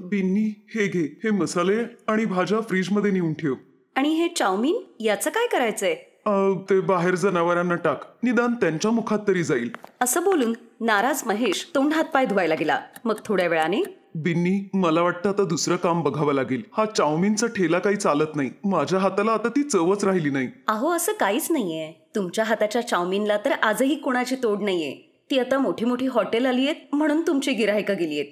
बिन्नी हे घे, हे मसाले आणि भाज्या फ्रीजमध्ये नेऊन ठेव. आणि हे चाऊमिन याचं काय करायचंय? ते बाहेर जनावरांना टाक, निदान त्यांच्या मुखात तरी जाईल. असं बोलून नाराज महेश तोंड हातपाय धुवायला गेला. मग थोड्या वेळाने, बिन्नी मला वाटतं आता दुसरं काम बघावं लागेल. हा चाऊमिनचा ठेला काही चालत नाही. माझ्या हाताला आता ती चवच राहिली नाही. अहो असं काहीच नाहीये. तुमच्या हाताच्या चाऊमिनला तर आजही कोणाची तोड नाहीये. ती आता मोठी मोठी हॉटेल आली आहेत म्हणून तुमची गिराहिकं गेली आहेत.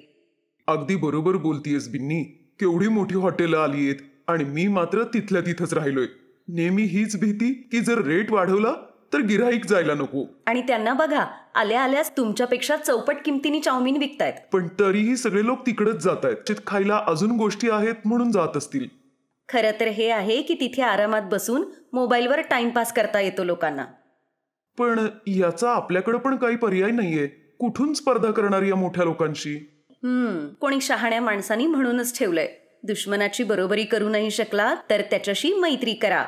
अगदी बरोबर बोलतीयस बिन्नी. केवढी मोठी हॉटेल आली आहेत आणि मी मात्र तिथल्या तिथंच राहिलोय. नेहमी हीच भीती की जर रेट वाढवला तर गिराईक जायला नको. आणि त्यांना बघा, आल्या आल्याच तुमच्यापेक्षा चौपट किमतीने चाऊमिन विकतायत. पण तरीही सगळे लोक तिकडेच जात आहेत. चित खायला अजून गोष्टी आहेत म्हणून जात असतील. खरं तर हे आहे की तिथे आरामात बसून मोबाईलवर टाइमपास करता येतो लोकांना. पण याचा आपल्याकडे पण काही पर्याय नाहीये. कुठून स्पर्धा करणार या मोठ्या लोकांशी? कोणी शहाण्या माणसानी म्हणूनच ठेवलंय, दुश्मनाची बरोबरी करू नाही शकला तर त्याच्याशी मैत्री करा.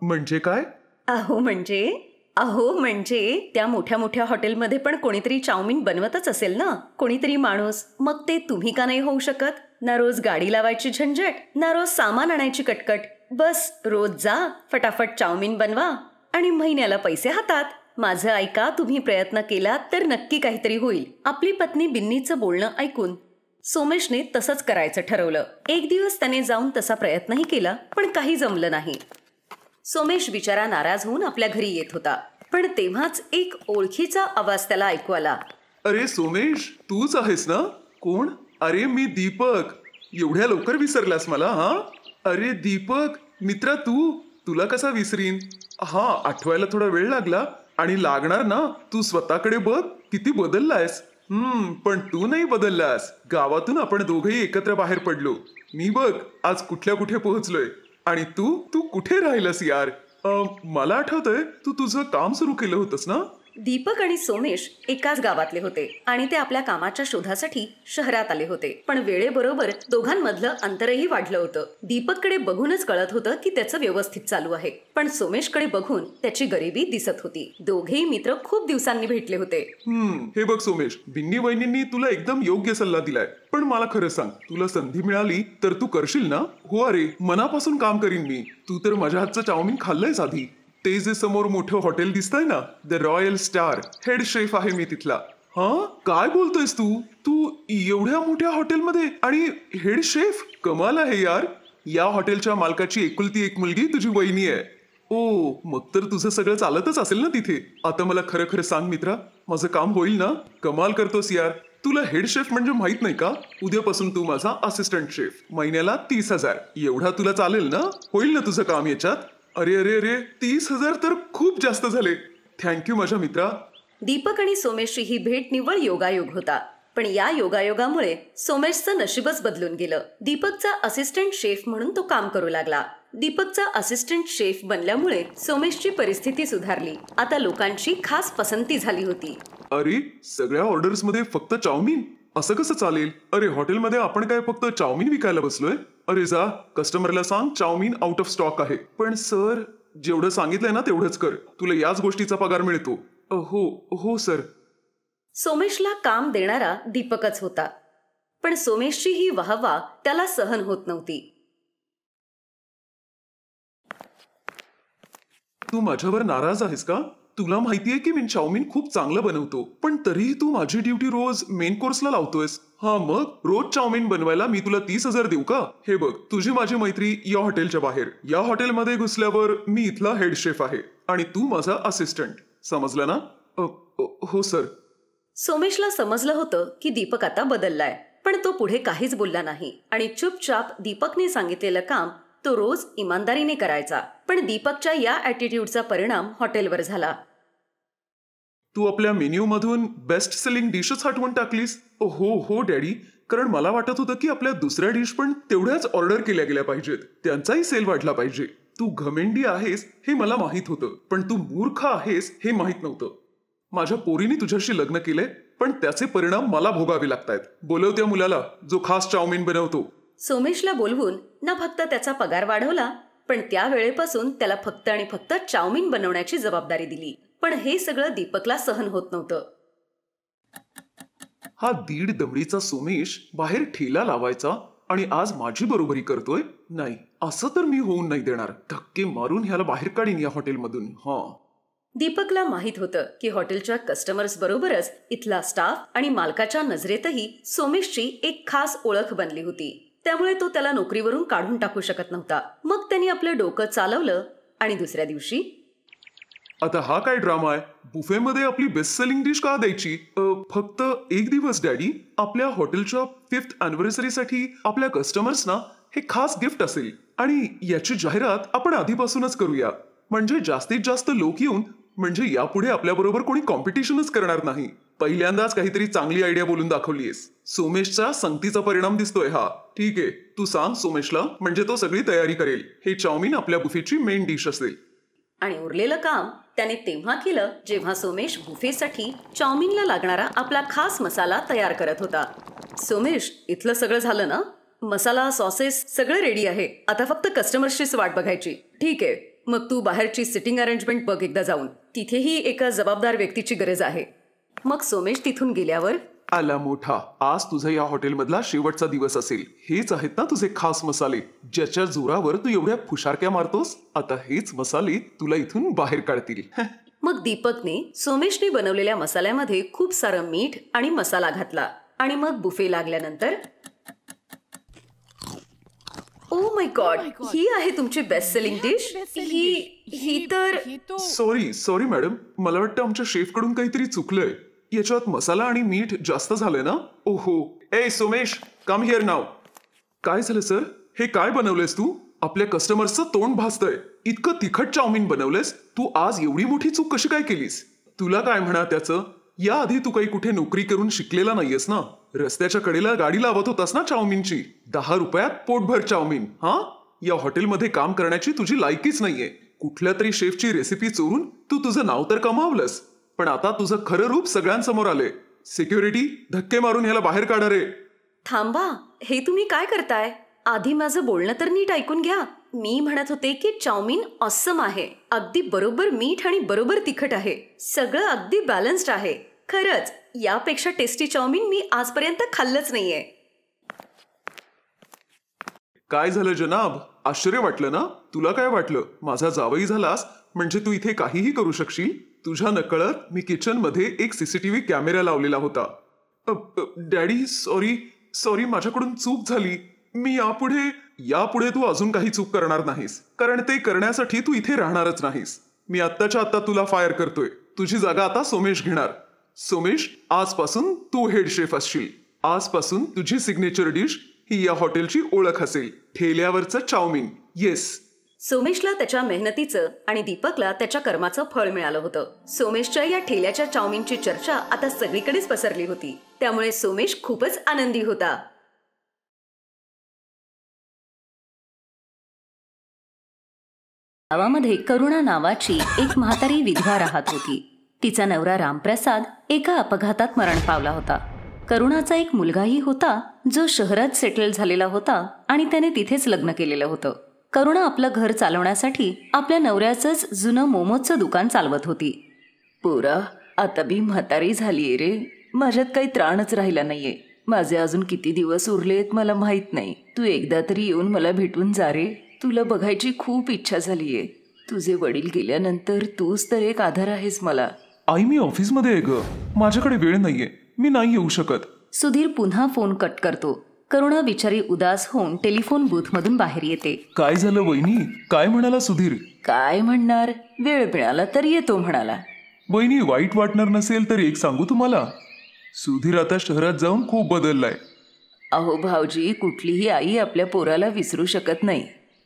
म्हणजे काय? अहो म्हणजे त्या मोठ्या मोठ्या हॉटेलमध्ये पण कोणीतरी चाऊमिन बनवतच असेल ना, कोणीतरी माणूस. मग ते तुम्ही का नाही होऊ शकत? ना रोज गाडी लावायची झंझट, ना रोज सामान आणायची कटकट. बस रोज जा, फटाफट चाऊमिन बनवा आणि महिन्याला पैसे हातात. माझं ऐका, तुम्ही प्रयत्न केला तर नक्की काहीतरी होईल. आपली पत्नी बिन्नीचं बोलणं ऐकून सोमेशने तसंच करायचं ठरवलं. एक दिवस त्याने जाऊन तसा प्रयत्नही केला, पण काही जमलं नाही. सोमेश बिचारा नाराज होऊन आपल्या घरी येत होता. पण तेव्हाच एक ओळखीचा आवाज त्याला ऐकू आला. अरे सोमेश, तूच आहेस ना? कोण? अरे मी दीपक. एवढ्या लवकर विसरलास मला? अरे दीपक मित्रा, तुला कसा विसरीन? आठवायला थोडा वेळ लागला. आणि लागणार ना. तू स्वतःकडे बघ, किती बदललायस. पण तू नाही बदललास. गावातून आपण दोघेही एकत्र बाहेर पडलो. मी बघ आज कुठे पोहोचलोय. आणि तू कुठे राहिलास यार? मला आठवतंय तू तुझं काम सुरू केलं होतंस ना? दीपक आणि सोमेश एकाच गावातले होते आणि ते आपल्या कामाच्या शोधासाठी शहरात आले होते. पण वेळेबरोबर दोघांमधलं अंतरही वाढलं होतं. दीपककडे बघूनच कळत होतं की त्याचं व्यवस्थित चालू आहे, पण सोमेशकडे बघून त्याची गरिबी दिसत होती. दोघेही मित्र खूप दिवसांनी भेटले होते. हे बघ सोमेश, बिन्नी वहिनींनी तुला एकदम योग्य सल्ला दिलाय. पण मला खरं सांग, तुला संधी मिळाली तर तू करशील ना? हो अरे, मनापासून काम करीन मी. तू तर माझ्या हातचं चाऊमिन खाल्लंयस आधी. ते जे समोर मोठं हॉटेल दिसतंय ना, the royal star, head chef आहे मी तिथला. काय बोलतोयस तू एवढ्या मोठ्या हॉटेलमध्ये आणि हेड शेफ? कमाल आहे यार. या हॉटेलच्या मालकाची एकुलती एक मुलगी तुझी वहिनी आहे. ओ, मग तर तुझं सगळं चालतच असेल ना तिथे. आता मला खरं सांग मित्रा, माझं काम होईल ना? कमाल करतोस यार. तुला हेड शेफ म्हणजे माहित नाही का? उद्यापासून तू माझा असिस्टंट शेफ. महिन्याला 30,000. एवढा तुला चालेल ना? होईल ना तुझं काम याच्यात? अरे 30,000 तर खूप जास्त झाले. थँक्यू माझ्या मित्रा. दीपक आणि सोमेशची ही भेट निव्वळ योगायोग होता. पण या योगायोगामुळे सोमेशचं नशीबच बदलून गेलं. दीपकचा असिस्टंट शेफ म्हणून तो काम करू लागला. दीपकचा असिस्टंट शेफ बनल्यामुळे सोमेशची परिस्थिती सुधारली. आता लोकांची खास पसंती झाली होती. अरे, सगळ्या ऑर्डर्स मध्ये फक्त चाऊमिन? असं कसं चालेल? अरे, हॉटेलमध्ये आपण काय फक्त चाऊमिन विकायला बसलोय? अरे जा, कस्टमरला सांग चाऊमिन आउट ऑफ स्टॉक आहे. पण सर, जेवढं सांगितलंय ना तेवढंच कर. तुला याच गोष्टीचा पगार मिळतो. हो सर. सोमेशला काम देणारा दीपकच होता, पण सोमेशची ही वाहवा त्याला सहन होत नव्हती. तू माझ्यावर नाराज आहेस का? तुला माहितीये की मी चाऊमिन खूप चांगलं बनवतो, पण तरीही तू माझी ड्युटी रोज मेन कोर्सला लावतोयस. मग रोज चाऊमिन बनवायला मी तुला 30,000 देऊ का? हे बघ, तुझी माझी मैत्री या हॉटेलच्या बाहेर. या हॉटेलमध्ये घुसल्यावर मी इथला हेड शेफ आहे आणि तू माझा असिस्टंट. समजलं ना? हो सर. सोमेशला समजलं होतं की दीपक आता बदललाय, पण तो पुढे काहीच बोलला नाही आणि चुपचाप दीपकने सांगितलेलं काम तो रोज इमानदारीने करायचा. पण दीपकच्या या ॲटिट्यूडचा परिणाम हॉटेलवर झाला. तू आपल्या मेन्यू मधून बेस्ट सेलिंग डिशच हटवून टाकलीस? हो डॅडी, कारण मला वाटत होतं की आपल्या दुसऱ्या डिश पण तेवढ्याच ऑर्डर केल्या गेल्या पाहिजेत. त्यांचाही सेल वाढला पाहिजे. तू घमेंडी आहेस हे मला माहित होतं, पण तू मूर्ख आहेस हे माहित नव्हतं. माझ्या पोरीने तुझ्याशी लग्न केलंय, पण त्याचे परिणाम मला भोगावे लागतायत. बोलव त्या मुलाला जो खास चाऊमिन बनवतो. सोमेशला बोलवून न फक्त त्याचा पगार वाढवला, पण त्या वेळेपासून त्याला फक्त आणि फक्त चाऊमिन बनवण्याची जबाबदारी दिली. पण हे सगळं दीपकला सहन होत नव्हतं. हा दीड दमडीचा सोमेश बाहेर ठेला लावायचा आणि आज माझी बरोबरी करतोय? नाही, असं तर मी होऊन नाही देणार. धक्के मारून ह्याला बाहेर काढीन या हॉटेलमधून. दीपकला माहित होतं की हॉटेलच्या कस्टमर्स बरोबरच इथला स्टाफ आणि मालकाच्या नजरेतही सोमेशची एक खास ओळख बनली होती. त्यामुळे तो त्याला नोकरीवरून काढून टाकू शकत नव्हता. मग त्यांनी आपलं डोकं चालवलं आणि दुसऱ्या दिवशी, आता हा काय ड्रामा आहे? बुफेमध्ये आपली बेस्ट सेलिंग डिश का द्यायची? फक्त एक दिवस डॅडी. आपल्या हॉटेलच्या 5th अॅनिव्हर्सरीसाठी आपल्या कस्टमर्सना हे खास गिफ्ट असेल आणि याची जाहिरात आपण आधीपासूनच करूया. म्हणजे जास्तीत जास्त लोक येऊन, म्हणजे यापुढे आपल्याबरोबर कोणी कॉम्पिटिशनच करणार नाही. पहिल्यांदाच काहीतरी चांगली आयडिया बोलून दाखवलीयस. सोमेशचा संगतीचा परिणाम दिसतोय हा. ठीक आहे, तू सांग सोमेशला, म्हणजे तो सगळी तयारी करेल. हे चाऊमिन आपल्या बुफेची मेन डिश असेल. आणि उरलेलं काम त्याने तेव्हा केलं जेव्हा सोमेश बुफेसाठी चाऊमिनला लागणारा आपला खास मसाला तयार करत होता. सोमेश, इथलं सगळं झालं ना? मसाला, सॉसेस सगळं रेडी आहे. आता फक्त कस्टमर्सचीच वाट बघायची. ठीक आहे, मग तू बाहेरची सिटिंग अरेंजमेंट बघ एकदा जाऊन. तिथेही एका जबाबदार व्यक्तीची गरज आहे. मग सोमेश तिथून गेल्यावर, आला मोठा, आज तुझा या हॉटेलमधला शेवटचा दिवस असेल. हेच आहेत ना तुझे खास मसाले, ज्याच्या जोरावर तू एवढ्या फुशारक्या मारतोस? आता हेच मसाले तुला इथून बाहेर काढतील. मग दीपकने सोमेशने बनवलेल्या मसाल्यामध्ये खूप सारं मीठ आणि मसाला घातला आणि मग बुफे लागल्यानंतर, ओ माय गॉड, ही आहे तुमची बेस्ट सेलिंग डिश? ही तर सॉरी मॅडम, मला वाटतं आमच्या शेफ कडून काहीतरी चुकलंय. याच्यात मसाला आणि मीठ जास्त झालंय ना? ओहो. ए सोमेश, कम हिअर नाव. काय झालं सर? हे काय बनवलंयस तू? आपल्या कस्टमर्सचं तोंड भासतंय. इतकं तिखट चाऊमिन बनवलंयस तू. आज एवढी मोठी चूक कशी काय केलीस? तुला काय म्हणा त्याचं? याआधी तू काही कुठे नोकरी करून शिकलेला नाहीयेस ना? रस्त्याच्या कडेला गाडी लावत होतास ना चाऊमिनची? 10 रुपयात पोटभर चाऊमिन. या हॉटेलमध्ये काम करण्याची तुझी लायकीच नाहीये. कुठल्या तरी शेफची रेसिपी चोरून तू तुझं नाव तर कमावलंस, पण आता तुझं खरं रूप सगळ्यांसमोर आलंय. सिक्युरिटी, धक्के मारून ह्याला बाहेर काढा रे. थांबा, हे तुम्ही काय करताय? आधी माझं बोलणं तर नीट ऐकून घ्या. मी म्हणत होते की चाऊमिन ऑसम आहे. अगदी बरोबर मीठ आणि बरोबर तिखट आहे. सगळं अगदी बॅलन्स्ड आहे. खरंच यापेक्षा टेस्टी चाऊमिन मी आजपर्यंत खाल्लंच नाहीये. काय झालं जनाब? आश्चर्य वाटलं ना? तुला काय वाटलं माझा जावई झालास म्हणजे तू इथे काहीही करू शकशील? तुझ्या नकळत मी किचन मध्ये एक सीसीटीव्ही कॅमेरा लावलेला होता. डॅडी, सॉरी, माझ्याकडून चूक झाली. मी यापुढे तू अजून काही चूक करणार नाहीस, कारण ते करण्यासाठी तू इथे राहणारच नाहीस. मी आत्ताच्या आत्ता तुला फायर करतोय. तुझी जागा आता सोमेश घेणार. सोमेश, आजपासून तू हेड शेफ असशील. आजपासून तुझी सिग्नेचर डिश ही या हॉटेलची ओळख असेल, ठेल्यावरचं चाऊमिन. येस. सोमेशला त्याच्या मेहनतीचं आणि दीपकला त्याच्या कर्माचं फळ मिळालं होतं. सोमेशच्या या ठेल्याच्या चाऊमिनची चर्चा आता सगळीकडेच पसरली होती. त्यामुळे सोमेश खूपच आनंदी होता. गावामध्ये करुणा नावाची एक म्हातारी विधवा राहत होती. तिचा नवरा रामप्रसाद एका अपघातात मरण पावला होता. करुणाचा एक मुलगाही होता जो शहरात सेटल झालेला होता आणि त्याने तिथेच लग्न केलेलं होतं. करुणा आपलं घर चालवण्यासाठी आपल्या नवऱ्याचंच जुनं मोमोजचं दुकान चालवत होती. पोरा, आता मी म्हातारी झालीये रे. माझ्यात काही त्राणच राहिला नाहीये. माझे अजून किती दिवस उरलेत मला माहित नाही. तू एकदा तरी येऊन मला भेटून जा रे. तुला बघायची खूप इच्छा झालीये. तुझे वडील गेल्यानंतर तूच तर एक आधार आहेस मला. आई, मी ऑफिसमध्ये आहे ग. माझ्याकडे वेळ नाहीये. मी नाही येऊ शकत. सुधीर पुन्हा फोन कट करतो. करुणा बिचारी उदास होऊन टेलिफोन बूथ मधून बाहेर येते. काय झालं वहिनी? काय म्हणाला सुधीर? काय म्हणणार, वेळ मिळाला तर येतो म्हणाला. वहिनी, वाईट वाटणार नसेल तर एक सांगू तुम्हाला, सुधीर आता शहरात जाऊन खूप बदललाय. अहो भाऊजी, कुठलीही आई आपल्या पोराला विसरू शकत नाही.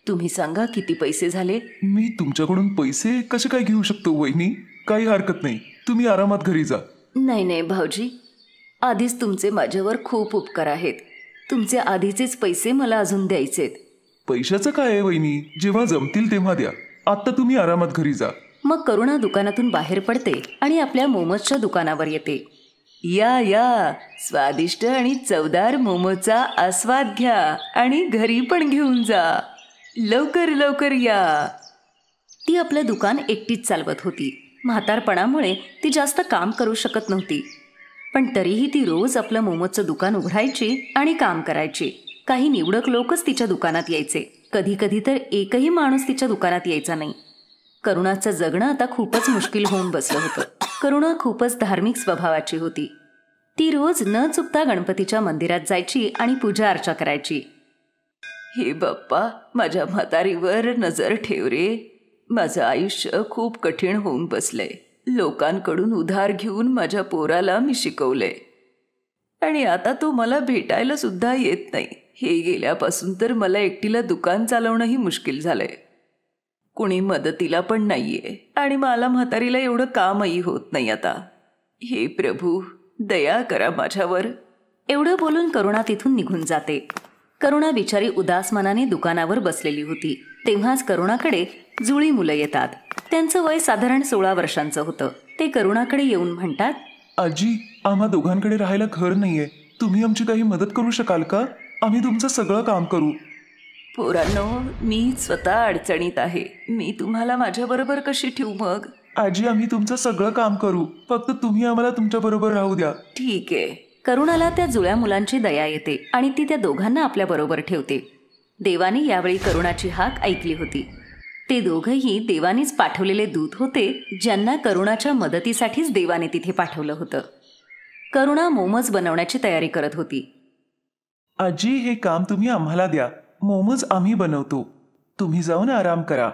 तुम्ही सांगा किती पैसे झाले? मी तुमच्याकडून पैसे कसे काय घेऊ शकतो वहिनी? काही हरकत नाही, तुम्ही आरामात घरी जा. नाही भाऊजी, आधीच तुमचे माझ्यावर खूप उपकार आहेत. तुमचे आधीचेच पैसे मला अजून द्यायचेत. पैशाचं काय आहे वहिनी, जेव्हा जमतील तेव्हा द्या. आता तुम्ही आरामात घरी जा. मग करुणा दुकानातून बाहेर पडते आणि आपल्या मोमोजच्या दुकानावर येते. या स्वादिष्ट आणि चवदार मोमोजचा आस्वाद घ्या आणि घरी पण घेऊन जा. लवकर या. ती आपलं दुकान एकटीच चालवत होती. म्हातारपणामुळे ती जास्त काम करू शकत नव्हती. पण तरीही ती रोज आपलं मोमोजचं दुकान उघडायची आणि काम करायची. काही निवडक लोकच तिच्या दुकानात यायचे. कधी कधी तर एकही माणूस तिच्या दुकानात यायचा नाही. करुणाचं जगणं आता खूपच मुश्किल होऊन बसलं होतं. करुणा खूपच धार्मिक स्वभावाची होती. ती रोज न चुकता गणपतीच्या मंदिरात जायची आणि पूजा अर्चा करायची. हे बाप्पा, माझ्या म्हातारीवर नजर ठेव रे. माझं आयुष्य खूप कठीण होऊन बसलंय. लोकांकडून उधार घेऊन माझ्या पोराला मी शिकवलंय आणि आता तो मला भेटायला सुद्धा येत नाही. हे गेल्यापासून तर मला एकटीला दुकान चालवणंही मुश्किल झालंय. कुणी मदतीला पण नाहीये आणि मला म्हातारीला एवढं कामही होत नाही आता. हे प्रभू, दया करा माझ्यावर. एवढं बोलून करुणा तिथून निघून जाते. करुणा बिचारी उदास मनाने दुकानावर बसलेली होती. तेव्हाच करुणाकडे जुळी मुलं येतात. त्यांचं वय साधारण 16 वर्षांचं होतं. ते करुणाकडे येऊन म्हणतात, आजी, आम्हा दोघांकडे राहायला घर नाहीये. तुम्ही आमची काही मदत करू शकाल का? आम्ही तुमचं सगळं काम करू. पोरांनो, मी स्वतः अडचणीत आहे. मी तुम्हाला माझ्याबरोबर कशी ठेवू मग? आजी, आम्ही तुमचं सगळं काम करू. फक्त तुम्ही आम्हाला तुमच्या बरोबर राहू द्या. ठीक आहे. करुणाला त्या जुळ्या मुलांची दया येते आणि ती त्या दोघांना आपल्या बरोबर ठेवते. देवाने यावेळी करुणाची हाक ऐकली होती. ते दोघंही देवानीच पाठवलेले दूत होते, ज्यांना करुणाच्या मदतीसाठीच देवाने तिथे पाठवलं होतं. करुणा मोमोज बनवण्याची तयारी करत होती. आजी, हे काम तुम्ही आम्हाला द्या. मोमोज आम्ही बनवतो. तुम्ही जाऊन आराम करा.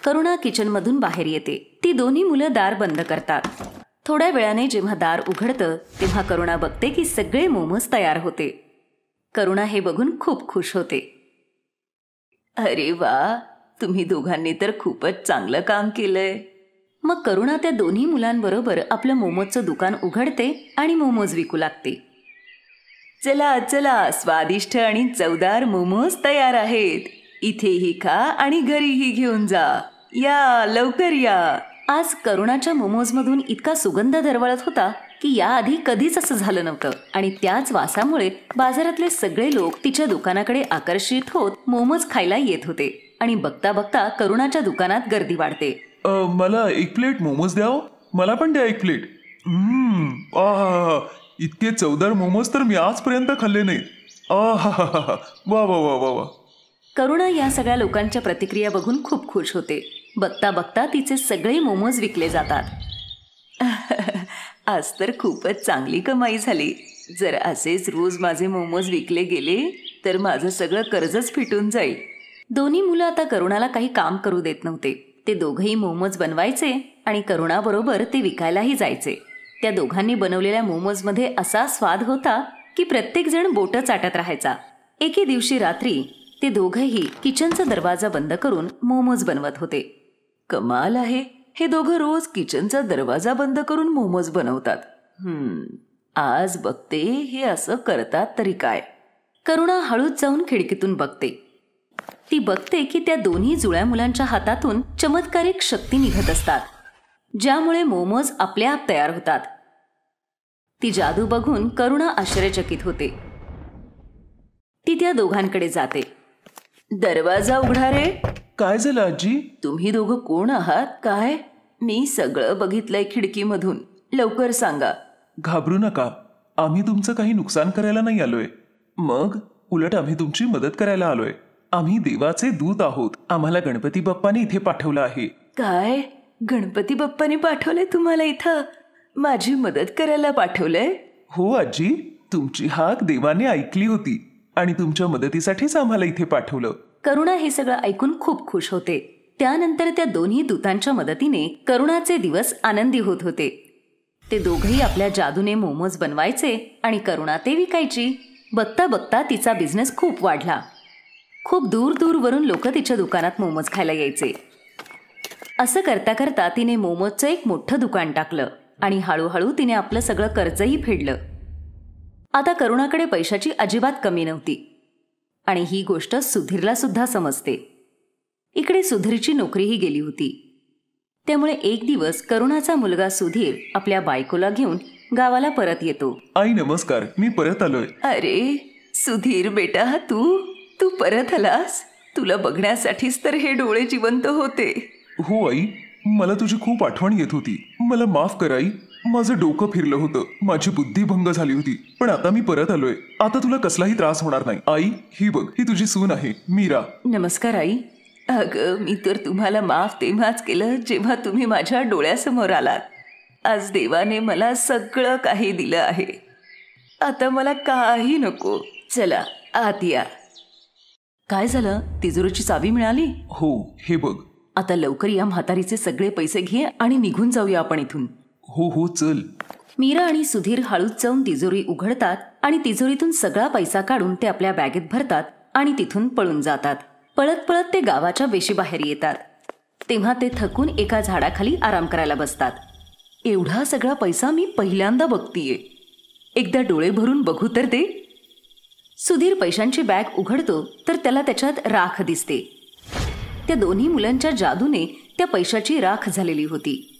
करुणा किचनमधून बाहेर येते. ती दोन्ही मुलं दार बंद करतात. थोड्या वेळाने जेव्हा दार उघडतं तेव्हा करुणा बघते की सगळे मोमोज तयार होते. करुणा हे बघून खूप खुश होते. अरे वा, तुम्ही दोघांनी तर खूपच चांगलं काम केलंय. मग करुणा त्या दोन्ही मुलांबरोबर आपलं मोमोजचं दुकान उघडते आणि मोमोज विकू लागते. चला चला, स्वादिष्ट आणि चवदार मोमोज तयार आहेत. इथेही खा आणि घरीही घेऊन जा. या, लवकर या. आज करुणाच्या मोमोजमधून इतका सुगंध दरवळत होता की याआधी कधीच असं झालं नव्हतं. आणि त्याच वासामुळे बाजारातले सगळे लोक तिच्या दुकानाकडे आकर्षित होत मोमोज खायला येत होते. आणि बघता बघता करुणाच्या दुकानात गर्दी वाढते. मला 1 प्लेट मोमोज द्या. मला पण द्या 1 प्लेट. इतके चवदार मोमोज तर मी आजपर्यंत खाल्ले नाहीत. वा वा वा वा वा. करुणा या सगळ्या लोकांच्या प्रतिक्रिया बघून खूप खुश होते. बघता बघता तिचे सगळे मोमोज विकले जातात. आज तर खूपच चांगली कमाई झाली. जर असेच रोज माझे मोमोज विकले गेले तर माझं सगळं कर्जच फिटून जाईल. दोन्ही मुलं आता करुणाला काही काम करू देत नव्हते. ते दोघंही मोमोज बनवायचे आणि करुणाबरोबर ते विकायलाही जायचे. त्या दोघांनी बनवलेल्या मोमोजमध्ये असा स्वाद होता की प्रत्येक जण बोटं चाटत राहायचा. एके दिवशी रात्री ते दोघंही किचनचा दरवाजा बंद करून मोमोज बनवत होते. कमाल आहे, हे दोघं रोज किचनचा दरवाजा बंद करून मोमोज बनवतात. आज बघते हे असं करतात तरी काय. करुणा हळूच जाऊन खिडकीतून बघते. ती बघते की त्या दोन्ही जुळ्या मुलांच्या हातातून चमत्कारिक शक्ती निघत असतात, ज्यामुळे मोमोज आपले आप तयार होतात. ती जादू बघून करुणा आश्चर्यचकित होते. ती त्या दोघांकडे जाते. दरवाजा उघडा रे. काय झालं आजी? तुम्ही दोघं कोण आहात? काय? मी सगळं बघितलंय खिडकीमधून. लवकर सांगा. घाबरू नका, आम्ही तुमचं काही नुकसान करायला नाही आलोय. मग उलट आम्ही तुमची मदत करायला आलोय. आम्ही देवाचे दूत आहोत. आम्हाला गणपती बाप्पाने इथे पाठवलं आहे. काय? गणपती बाप्पाने पाठवलंय तुम्हाला इथं? माझी मदत करायला पाठवलंय? हो आजी, तुमची हाक देवाने ऐकली होती आणि तुमच्या मदतीसाठीच आम्हाला इथे पाठवलं. करुणा हे सगळं ऐकून खूप खुश होते. त्यानंतर त्या दोन्ही दूतांच्या मदतीने करुणाचे दिवस आनंदी होत होते. ते दोघंही आपल्या जादूने मोमोज बनवायचे आणि करुणा ते विकायची. बघता बघता तिचा बिझनेस खूप वाढला. खूप दूर दूरवरून लोक तिच्या दुकानात मोमोज खायला यायचे. असं करता करता तिने मोमोजचं एक मोठं दुकान टाकलं आणि हळूहळू तिने आपलं सगळं कर्जही फेडलं. आता करुणाकडे पैशाची अजिबात कमी नव्हती आणि ही गोष्ट सुधीरला सुद्धा समजते. इकडे सुधीरची नोकरीही गेली होती. त्यामुळे एक दिवस करुणाचा मुलगा सुधीर आपल्या बायकोला घेऊन गावाला परत येतो. आई नमस्कार, मी परत आलोय. अरे सुधीर बेटा, तू परत आलास? तुला बघण्यासाठीच तर हे डोळे जिवंत होते. हो आई, मला तुझी खूप आठवण येत होती. मला माफ कर आई. माझं डोकं फिरलं होतं, माझी बुद्धी भंग झाली होती. पण आता मी परत आलोय. आता तुला कसलाही त्रास होणार नाही. आई, ही बघ, ही तुझी सून आहे, मीरा. नमस्कार आई. अगं, मी तर तुम्हाला माफ तेव्हाच केलं जेव्हा तुम्ही माझ्या डोळ्यासमोर आलात. आज देवाने मला सगळं काही दिलं आहे. आता मला काही नको. चला आत या. काय झालं? तिजोरीची चावी मिळाली? हो, हे बघ. आता लवकर या म्हातारीचे सगळे पैसे घे आणि निघून जाऊया आपण इथून. हो हो, चल. मीरा आणि सुधीर हळूच जाऊन तिजोरी उघडतात आणि तिजोरीतून सगळा पैसा काढून ते आपल्या बॅगेत भरतात आणि तिथून पळून जातात. पळत पळत ते गावाच्या वेशीबाहेर येतात. तेव्हा ते थकून एका झाडाखाली आराम करायला बसतात. एवढा सगळा पैसा मी पहिल्यांदा बघतीये. एकदा डोळे भरून बघू तर दे. सुधीर पैशांची बॅग उघडतो तर त्याला त्याच्यात राख दिसते. त्या दोन्ही मुलांच्या जादूने त्या पैशाची राख झालेली होती.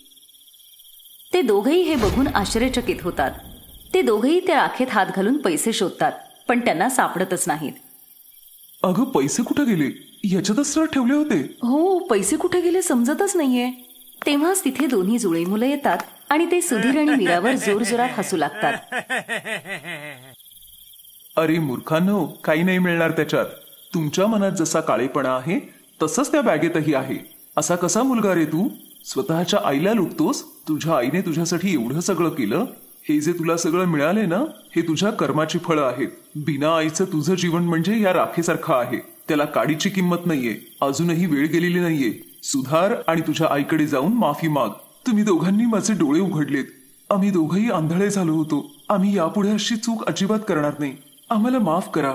ते दोघेही हे बघून आश्चर्यचकित होतात. ते दोघेही त्या राखेत हात घालून पैसे शोधतात, पण त्यांना सापडतच नाहीत. अगं, पैसे कुठे गेले? याच्यातच तर ठेवले होते. हो, पैसे कुठे गेले समजतच नाहीये. तेव्हाच तिथे दोन्ही जुळे मुलं येतात आणि ते सुधीर आणि मीरावर जोरजोरात हसू लागतात. अरे मूर्खांनो, काही नाही मिळणार त्याच्यात. तुमच्या मनात जसा काळेपणा आहे तसंच त्या बॅगेतही आहे. असा कसा मुलगा रे तू? स्वतःच्या आईला लुटतोस? तुझ्या आईने तुझ्यासाठी एवढं सगळं केलं. हे जे तुला सगळं मिळाले ना, हे तुझ्या कर्माची फळं आहेत. बिना आईचं तुझं जीवन म्हणजे या राखेसारखं आहे. त्याला काडीची किंमत नाहीये. अजूनही वेळ गेलेली नाहीये. सुधार आणि तुझ्या आईकडे जाऊन माफी माग. तुम्ही दोघांनी माझे डोळे उघडलेत. आम्ही दोघंही आंधळे झालो होतो. आम्ही यापुढे अशी चूक अजिबात करणार नाही. आम्हाला माफ करा.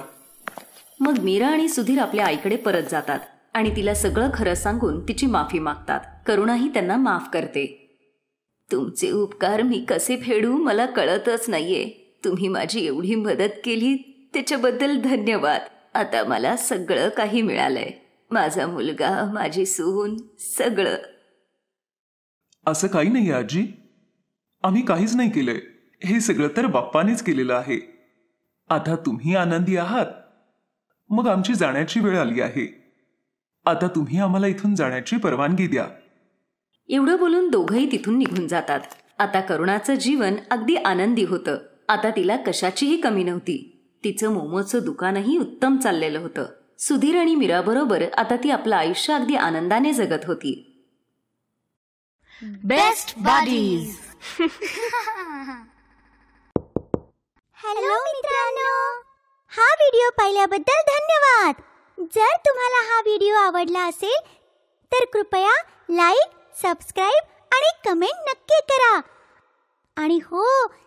मग मीरा आणि सुधीर आपल्या आईकडे परत जातात आणि तिला सगळं खरं सांगून तिची माफी मागतात. करुणाही त्यांना माफ करते. तुमचे उपकार मी कसे फेडू मला कळतच नाहीये. तुम्ही माझी एवढी मदत केली त्याच्याबद्दल धन्यवाद. आता मला सगळं काही मिळालंय. माझा मुलगा, माझी सून, सगळं. असं काही नाही आजी. आम्ही काहीच नाही केलंय. हे सगळं तर बाप्पानेच केलेलं आहे. आता तुम्ही आनंदी आहात. मग आमची जाण्याची वेळ आली आहे. आता तुम्ही आम्हाला इथून जाण्याची परवानगी द्या. एवढं बोलून दोघंही तिथून निघून जातात. आता करुणाचं जीवन अगदी आनंदी होतं. आता तिला कशाचीही कमी नव्हती. तिचं मोमोचं दुकानही उत्तम चाललेलं होतं. सुधीर आणि मीराबरोबर आता ती आपलं आयुष्य अगदी आनंदाने जगत होती. Best buddies. हॅलो मित्रांनो, हा व्हिडिओ पाहिल्याबद्दल धन्यवाद. जर तुम्हाला हा व्हिडिओ आवडला असेल तर कृपया लाईक, सबस्क्राईब आणि कमेंट नक्की करा. आणि हो,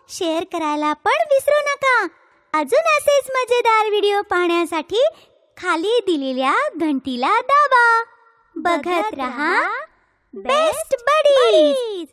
शेअर करायला पण विसरू नका. अजून असेच मजेदार व्हिडिओ पाहण्यासाठी खाली दिलेल्या घंटीला दाबा. बघत रहा बेस्ट बडीज.